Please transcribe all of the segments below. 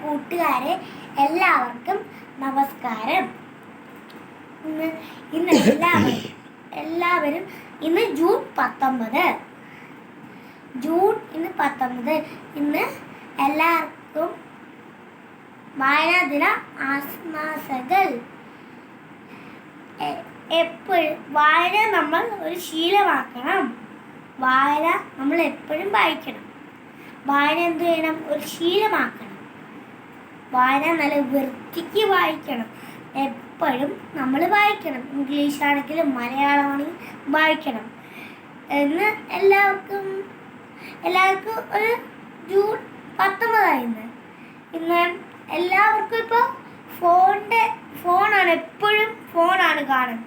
കൂട്ടുകാരെ എല്ലാവർക്കും നമസ്കാരം. ഇന്ന് എല്ലാവരും ഇന്ന് ജൂൺ 19 ഇന്ന് എല്ലാവർക്കും വായനാ ദിന ആശംസകൾ. എപ്പോഴും വായന നമ്മൾ ഒരു ശീലമാക്കണം. വായന നമ്മൾ എപ്പോഴും വായിക്കണം. വായന എന്ത് ചെയ്യണം? ഒരു ശീലമാക്കണം. വായന നല്ല വൃത്തിക്ക് വായിക്കണം. എപ്പോഴും നമ്മൾ വായിക്കണം. ഇംഗ്ലീഷ് ആണെങ്കിലും മലയാളമാണെങ്കിലും വായിക്കണം എന്ന് എല്ലാവർക്കും ഒരു ജൂൺ 19 ഇന്ന് എല്ലാവർക്കും ഇപ്പോൾ ഫോണാണ്, എപ്പോഴും ഫോണാണ് കാണുന്നത്.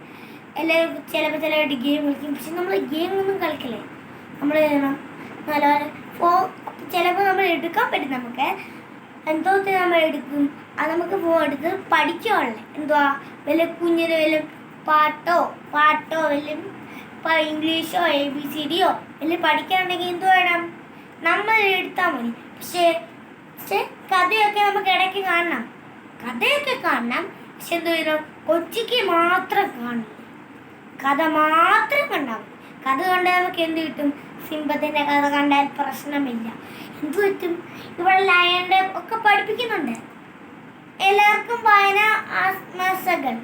എല്ലാവരും ചിലപ്പോൾ ഗെയിം കളിക്കും. പക്ഷെ നമ്മൾ ഗെയിമൊന്നും കളിക്കില്ലേ. നമ്മൾ നല്ലപോലെ ചിലപ്പോൾ നമ്മൾ എടുക്കാൻ പറ്റും. നമുക്ക് എന്തോത്തിന് നമ്മൾ എടുക്കും, അത് നമുക്ക് ഫോൺ എടുത്ത് പഠിക്കാനുള്ളത് എന്തുവാ, വല്ല കുഞ്ഞിന് വല്ല പാട്ടോ വല്ല ഇംഗ്ലീഷോ ABCD വല്ല പഠിക്കാനുണ്ടെങ്കിൽ എന്ത് വേണം, നമ്മൾ എടുത്താൽ മതി. പക്ഷേ കഥയൊക്കെ നമുക്ക് ഇടയ്ക്ക് കാണണം. പക്ഷെ എന്ത് ചെയ്യണം, കൊച്ചിക്ക് മാത്രം കാണണം. കഥ മാത്രം കണ്ടാൽ മതി. കഥ കണ്ടാൽ നമുക്ക് എന്ത് കിട്ടും? സിംഹത്തിൻ്റെ കഥ കണ്ടാൽ പ്രശ്നമില്ല. എന്ത് പറ്റും? ഇവിടെ ലയൻ്റെ ഒക്കെ പഠിപ്പിക്കുന്നുണ്ട്. എല്ലാവർക്കും വായന ആശംസകൾ.